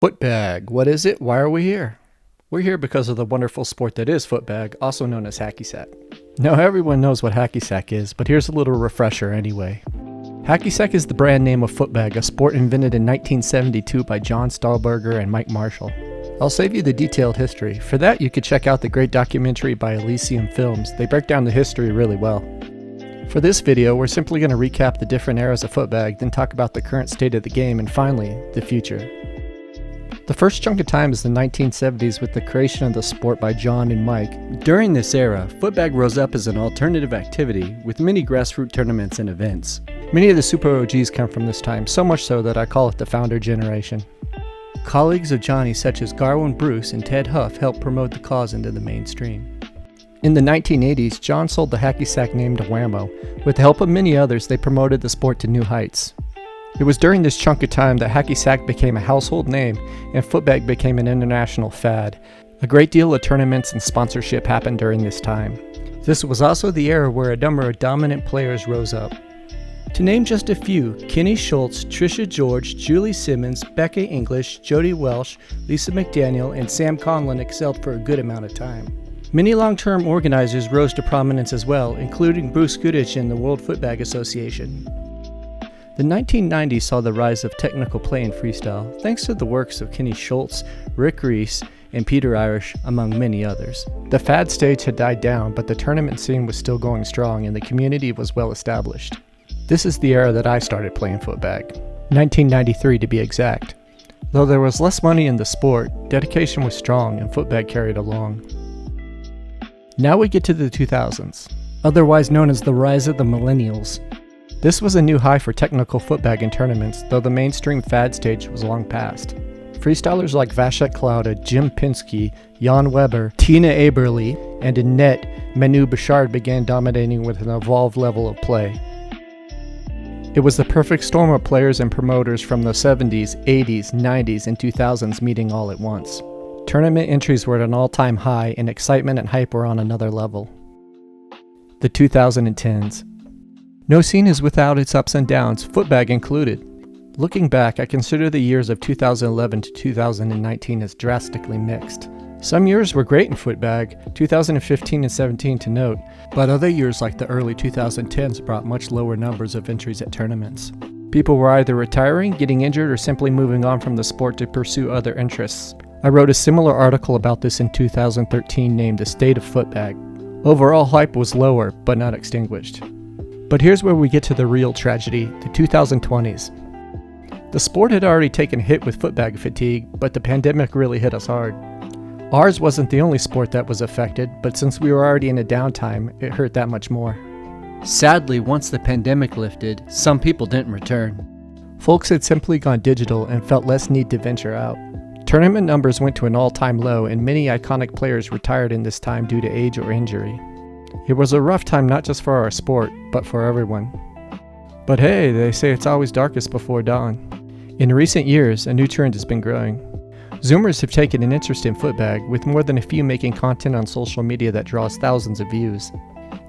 Footbag. What is it? Why are we here? We're here because of the wonderful sport that is footbag, also known as hacky sack. Now everyone knows what hacky sack is, but here's a little refresher anyway. Hacky sack is the brand name of footbag, a sport invented in 1972 by John Stahlberger and Mike Marshall. I'll save you the detailed history. For that, you could check out the great documentary by Elysium Films. They break down the history really well. For this video, we're simply going to recap the different eras of footbag, then talk about the current state of the game, and finally, the future. The first chunk of time is the 1970s with the creation of the sport by John and Mike. During this era, footbag rose up as an alternative activity with many grassroots tournaments and events. Many of the Super OGs come from this time, so much so that I call it the founder generation. Colleagues of Johnny such as Garwin Bruce and Ted Huff helped promote the cause into the mainstream. In the 1980s, John sold the hacky sack name to Whammo. With the help of many others, they promoted the sport to new heights. It was during this chunk of time that hacky sack became a household name and footbag became an international fad. A great deal of tournaments and sponsorship happened during this time. This was also the era where a number of dominant players rose up. To name just a few, Kenny Schultz, Trisha George, Julie Simmons, Becca English, Jody Welsh, Lisa McDaniel, and Sam Conlon excelled for a good amount of time. Many long-term organizers rose to prominence as well, including Bruce Goodich and the World Footbag Association. The 1990s saw the rise of technical play in freestyle, thanks to the works of Kenny Schultz, Rick Reese, and Peter Irish, among many others. The fad stage had died down, but the tournament scene was still going strong and the community was well established. This is the era that I started playing footbag, 1993 to be exact. Though there was less money in the sport, dedication was strong and footbag carried along. Now we get to the 2000s, otherwise known as the rise of the millennials. This was a new high for technical footbag in tournaments, though the mainstream fad stage was long past. Freestylers like Vashek Klauda, Jim Pinsky, Jan Weber, Tina Aberle, and in net, Manu Bouchard began dominating with an evolved level of play. It was the perfect storm of players and promoters from the 70s, 80s, 90s, and 2000s meeting all at once. Tournament entries were at an all-time high, and excitement and hype were on another level. The 2010s. No scene is without its ups and downs, footbag included. Looking back, I consider the years of 2011 to 2019 as drastically mixed. Some years were great in footbag, 2015 and 17 to note, but other years like the early 2010s brought much lower numbers of entries at tournaments. People were either retiring, getting injured, or simply moving on from the sport to pursue other interests. I wrote a similar article about this in 2013 named The State of Footbag. Overall hype was lower, but not extinguished. But here's where we get to the real tragedy, the 2020s. The sport had already taken a hit with footbag fatigue, but the pandemic really hit us hard. Ours wasn't the only sport that was affected, but since we were already in a downtime, it hurt that much more. Sadly, once the pandemic lifted, some people didn't return. Folks had simply gone digital and felt less need to venture out. Tournament numbers went to an all-time low, and many iconic players retired in this time due to age or injury. It was a rough time not just for our sport, but for everyone. But hey, they say it's always darkest before dawn. In recent years, a new trend has been growing. Zoomers have taken an interest in footbag, with more than a few making content on social media that draws thousands of views.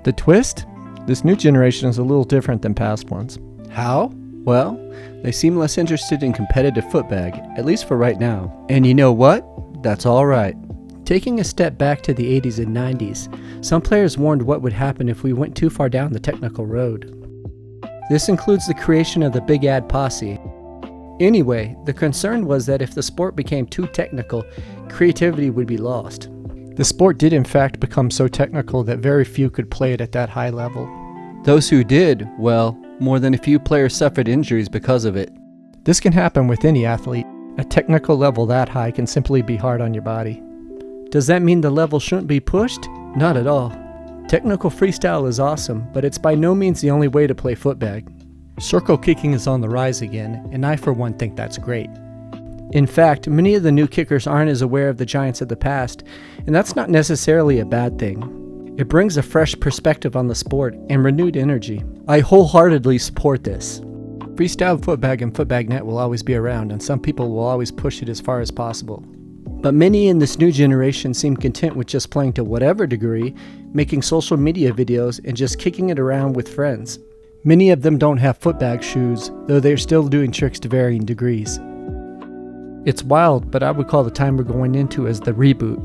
The twist? This new generation is a little different than past ones. How? Well, they seem less interested in competitive footbag, at least for right now. And you know what? That's alright. Taking a step back to the 80s and 90s, some players warned what would happen if we went too far down the technical road. This includes the creation of the Big Ad Posse. Anyway, the concern was that if the sport became too technical, creativity would be lost. The sport did in fact become so technical that very few could play it at that high level. Those who did, well, more than a few players suffered injuries because of it. This can happen with any athlete. A technical level that high can simply be hard on your body. Does that mean the level shouldn't be pushed? Not at all. Technical freestyle is awesome, but it's by no means the only way to play footbag. Circle kicking is on the rise again, and I for one think that's great. In fact, many of the new kickers aren't as aware of the giants of the past, and that's not necessarily a bad thing. It brings a fresh perspective on the sport and renewed energy. I wholeheartedly support this. Freestyle footbag and footbag net will always be around, and some people will always push it as far as possible. But many in this new generation seem content with just playing to whatever degree, making social media videos, and just kicking it around with friends. Many of them don't have footbag shoes, though they're still doing tricks to varying degrees. It's wild, but I would call the time we're going into as the reboot.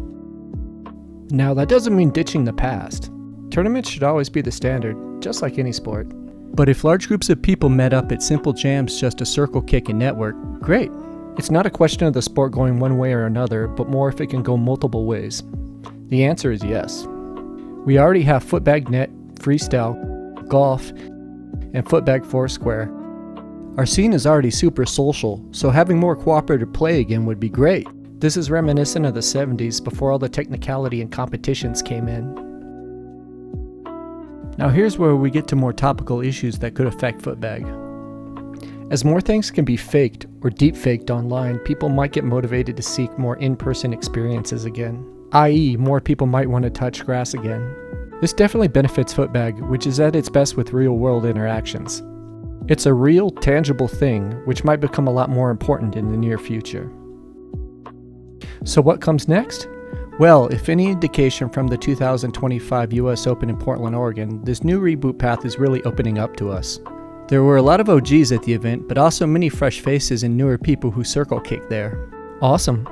Now, that doesn't mean ditching the past. Tournaments should always be the standard, just like any sport. But if large groups of people met up at simple jams just to circle kick and network, great. It's not a question of the sport going one way or another, but more if it can go multiple ways. The answer is yes. We already have footbag net, freestyle, golf, and footbag foursquare. Our scene is already super social, so having more cooperative play again would be great. This is reminiscent of the 70s before all the technicality and competitions came in. Now here's where we get to more topical issues that could affect footbag. As more things can be faked or deep faked online, people might get motivated to seek more in-person experiences again, i.e. more people might want to touch grass again. This definitely benefits footbag, which is at its best with real-world interactions. It's a real, tangible thing, which might become a lot more important in the near future. So what comes next? Well, if any indication from the 2025 US Open in Portland, Oregon, this new reboot path is really opening up to us. There were a lot of OGs at the event, but also many fresh faces and newer people who circle kick there. Awesome.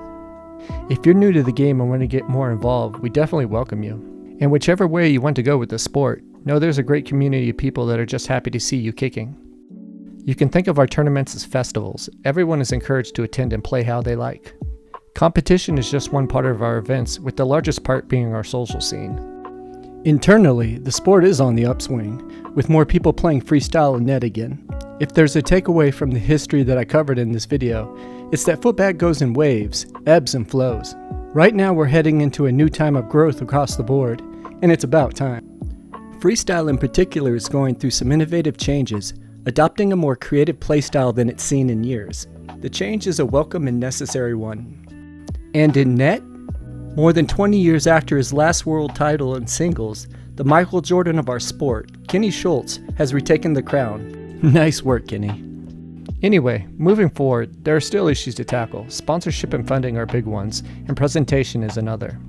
If you're new to the game and want to get more involved, we definitely welcome you. And whichever way you want to go with the sport, know there's a great community of people that are just happy to see you kicking. You can think of our tournaments as festivals. Everyone is encouraged to attend and play how they like. Competition is just one part of our events, with the largest part being our social scene. Internally, the sport is on the upswing, with more people playing freestyle and net again. If there's a takeaway from the history that I covered in this video, it's that footbag goes in waves, ebbs and flows. Right now we're heading into a new time of growth across the board, and it's about time. Freestyle in particular is going through some innovative changes, adopting a more creative playstyle than it's seen in years. The change is a welcome and necessary one. And in net, more than 20 years after his last world title in singles, the Michael Jordan of our sport, Kenny Schultz, has retaken the crown. Nice work, Kenny. Anyway, moving forward, there are still issues to tackle. Sponsorship and funding are big ones, and presentation is another.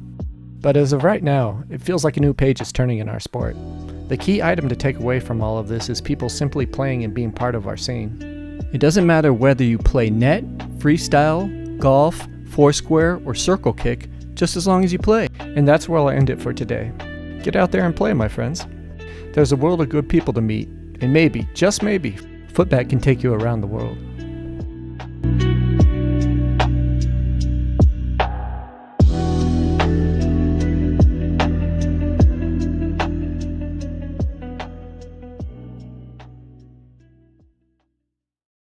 But as of right now, it feels like a new page is turning in our sport. The key item to take away from all of this is people simply playing and being part of our scene. It doesn't matter whether you play net, freestyle, golf, foursquare, or circle kick, just as long as you play. And that's where I'll end it for today. Get out there and play, my friends. There's a world of good people to meet, and maybe, just maybe, footbag can take you around the world.